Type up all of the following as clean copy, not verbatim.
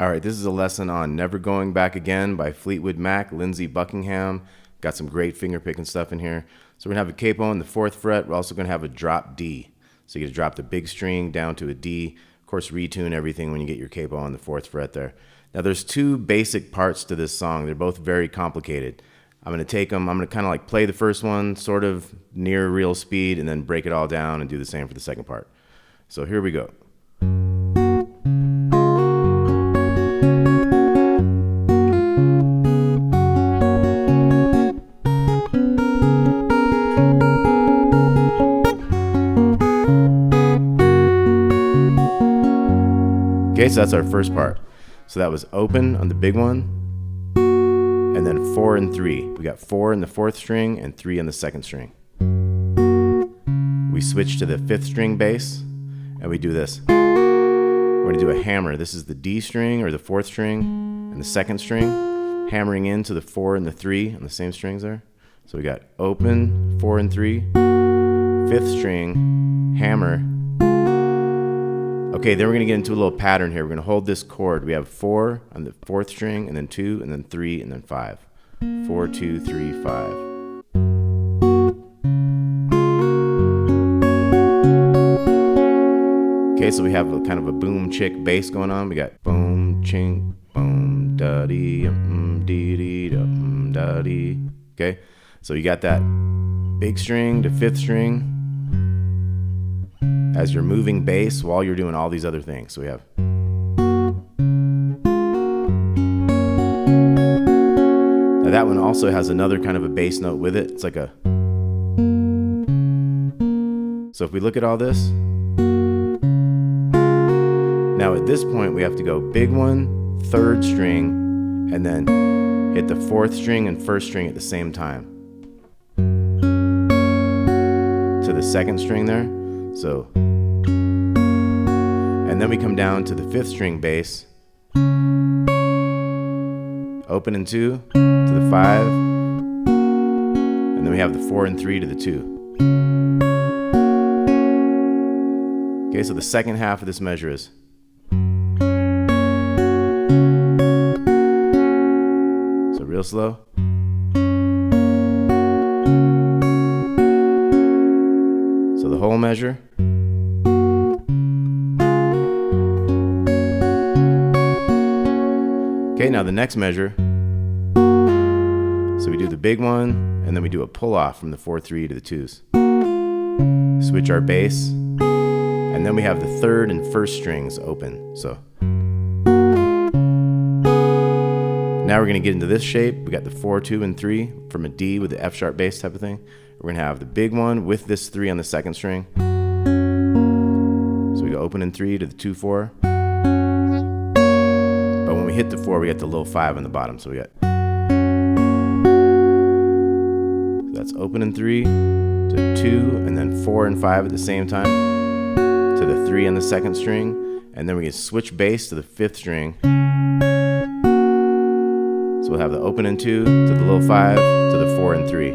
All right, this is a lesson on Never Going Back Again by Fleetwood Mac, Lindsay Buckingham. Got some great finger picking stuff in here. So we're gonna have a capo on the 4th fret. We're also gonna have a drop D. So you gotta drop the big string down to a D. Of course, retune everything when you get your capo on the 4th fret there. Now there's two basic parts to this song. They're both very complicated. I'm gonna take them, I'm gonna kind of like play the first one sort of near real speed and then break it all down and do the same for the second part. So here we go. Okay, so that's our first part. So that was open on the big one, and then 4 and 3. We got 4 in the 4th string and 3 on the 2nd string. We switch to the 5th string bass, and we do this. We're gonna do a hammer. This is the D string or the 4th string and the 2nd string, hammering into the 4 and the 3 on the same strings there. So we got open, 4 and 3, 5th string, hammer. Okay, then we're gonna get into a little pattern here. We're gonna hold this chord. We have 4 on the 4th string, and then 2, and then 3, and then 5. 4, 2, 3, 5. Okay, so we have a kind of a boom chick bass going on. We got boom chink, boom da dee dee dee da dee. Okay, so you got that big string to 5th string as you're moving bass while you're doing all these other things. So we have. Now that one also has another kind of a bass note with it. It's like a. So if we look at all this, now at this point we have to go big one, 3rd string, and then hit the 4th string and 1st string at the same time to the 2nd string there. So, and then we come down to the 5th string bass, open and 2 to the 5, and then we have the 4 and 3 to the 2. Okay, so the second half of this measure is. So real slow. So the whole measure. Okay, now the next measure. So we do the big one, and then we do a pull off from the 4-3 to the 2s. Switch our bass, and then we have the 3rd and 1st strings open. So now we're gonna get into this shape. We got the 4, 2, and 3 from a D with the F sharp bass type of thing. We're gonna have the big one with this 3 on the 2nd string. So we go open and 3 to the 2, 4. But when we hit the 4, we get the little 5 on the bottom. So we got. So that's open and 3 to 2, and then 4 and 5 at the same time to the 3 on the 2nd string, and then we can switch bass to the 5th string. So we'll have the open and 2 to the little 5 to the 4 and 3.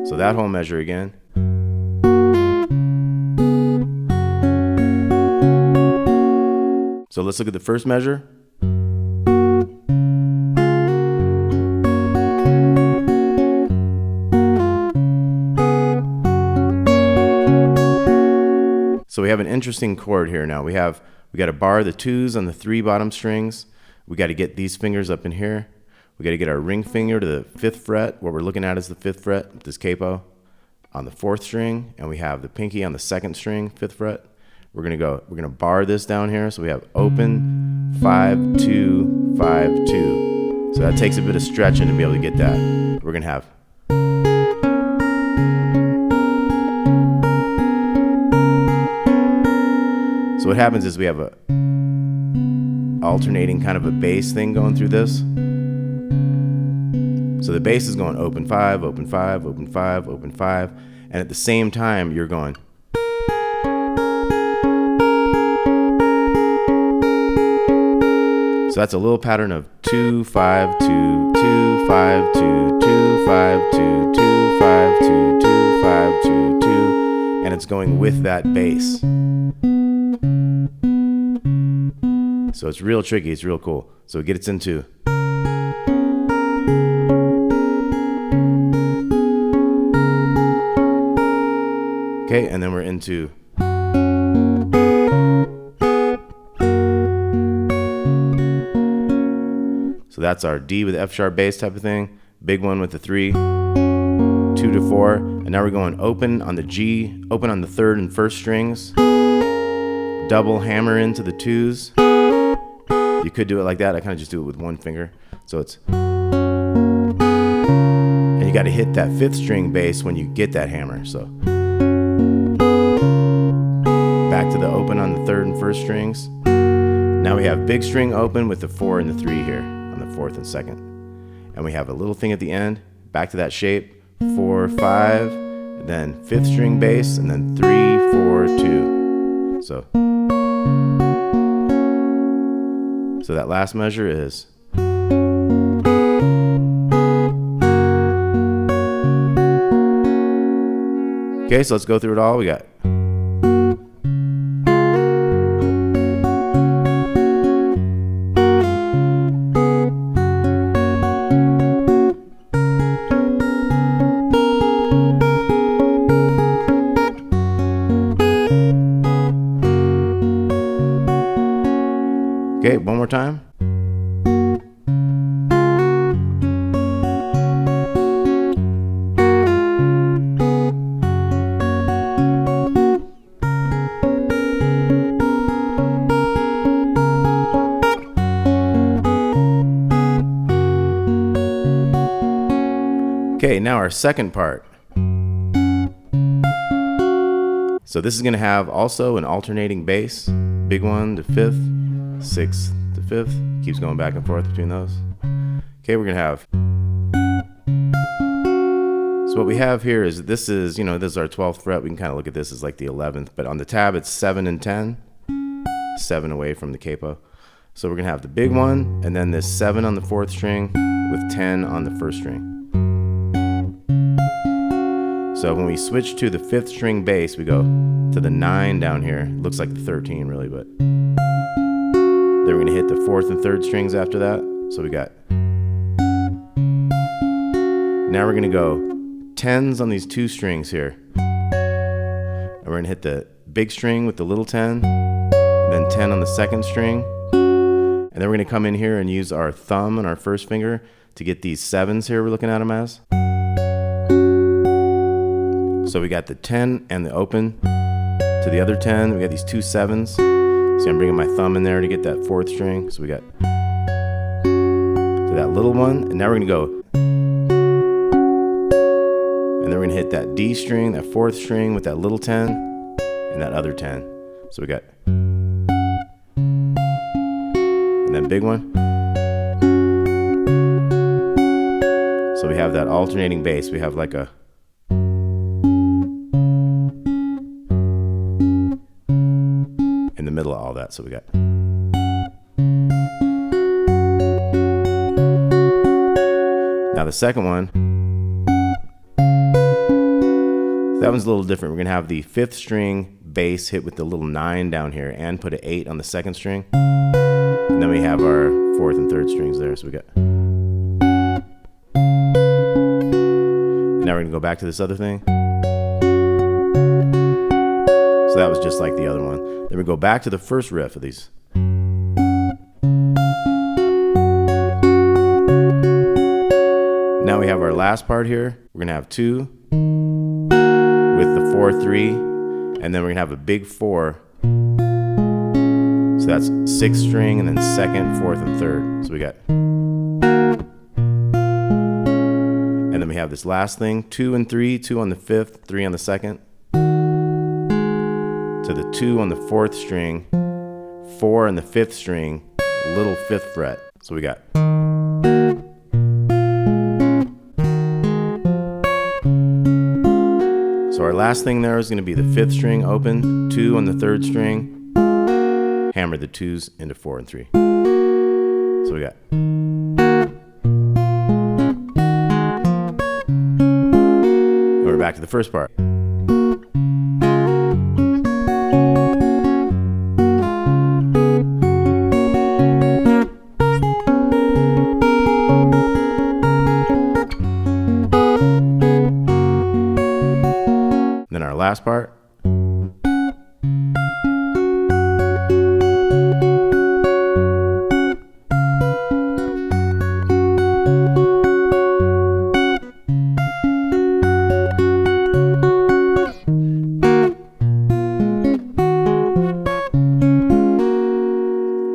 So that whole measure again. So let's look at the first measure. So we have an interesting chord here now. We got to bar the 2s on the 3 bottom strings. We got to get these fingers up in here. We got to get our ring finger to the 5th fret. What we're looking at is the 5th fret with this capo on the 4th string, and we have the pinky on the 2nd string, 5th fret. We're gonna bar this down here. So we have open, 5, 2, 5, 2. So that takes a bit of stretching to be able to get that. We're gonna have. So what happens is we have a alternating kind of a bass thing going through this. So the bass is going open 5, open 5, open 5, open 5, and at the same time you're going. So that's a little pattern of 2, 5, 2, 2, 5, 2, 2, 5, 2, 2, 5, 2, 2, 5, 2, 2, and it's going with that bass. So So it's real tricky, it's real cool. So we get it into. Okay, and then we're into. So that's our D with F sharp bass type of thing. Big one with the 3, 2 to 4, and now we're going open on the G, open on the 3rd and 1st strings, double hammer into the 2s. You could do it like that. I kind of just do it with one finger. So it's, and you got to hit that 5th string bass when you get that hammer. So back to the open on the 3rd and 1st strings. Now we have big string open with the 4 and the 3 here on the 4th and 2nd. And we have a little thing at the end, back to that shape, 4, 5, and then 5th string bass, and then 3, 4, 2. So that last measure is. Okay, so let's go through it all. We got. Okay, one more time. Okay, now our second part. So this is going to have also an alternating bass, big 1 to 5th. 6th to 5th, keeps going back and forth between those. Okay, we're gonna have. So what we have here is this is our 12th fret. We can kind of look at this as like the 11th, but on the tab it's 7 and 10, 7 away from the capo. So we're gonna have the big one, and then this 7 on the 4th string with 10 on the 1st string. So when we switch to the 5th string bass, we go to the 9 down here. Looks like the 13 really, but. Then we're going to hit the 4th and 3rd strings after that. So we got. Now we're going to go 10s on these 2 strings here. And we're going to hit the big string with the little 10, and then 10 on the 2nd string. And then we're going to come in here and use our thumb and our 1st finger to get these 7s here we're looking at them as. So we got the 10 and the open to the other 10. We got these 2 7s. See, I'm bringing my thumb in there to get that 4th string. So we got to that little one, and now we're gonna go, and then we're gonna hit that D string, that 4th string with that little 10, and that other 10. So we got, and then big one. So we have that alternating bass. We have like a. In the middle of all that, so we got. Now the second one, that one's a little different. We're gonna have the 5th string bass hit with the little 9 down here, and put an 8 on the 2nd string, and then we have our 4th and 3rd strings there. So we got. And now we're gonna go back to this other thing. So that was just like the other one. Then we go back to the first riff of these. Now we have our last part here. We're gonna have 2 with the 4, 3, and then we're gonna have a big 4. So that's 6th string, and then 2nd, 4th, and 3rd. So we got. And then we have this last thing, 2 and 3, 2 on the 5th, 3 on the 2nd. To the 2 on the 4th string, 4 on the 5th string, little 5th fret. So we got. So our last thing there is going to be the 5th string open, 2 on the 3rd string, hammer the 2s into 4 and 3. So we got. And we're back to the first part.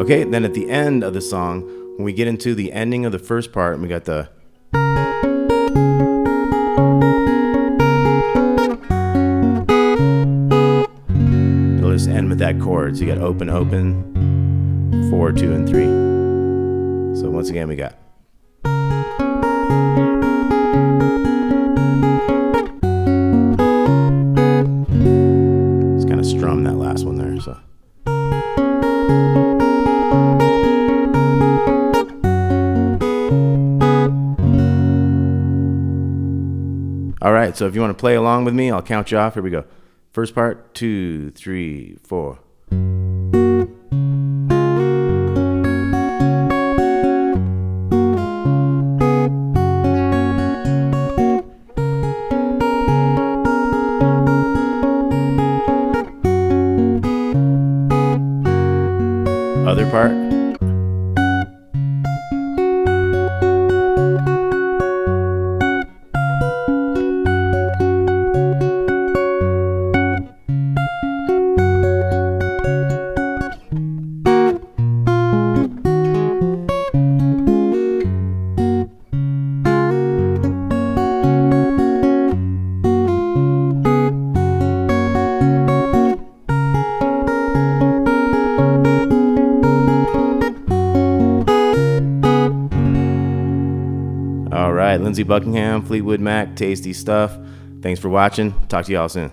Okay, then at the end of the song, when we get into the ending of the first part, we got the it'll just end with that chord. So you got open, open, 4, 2, and 3. So once again, we got just kind of strum that last one there. So. All right, so if you want to play along with me, I'll count you off. Here we go. First part, 2, 3, 4. Other part. All right, Lindsay Buckingham, Fleetwood Mac, tasty stuff. Thanks for watching. Talk to y'all soon.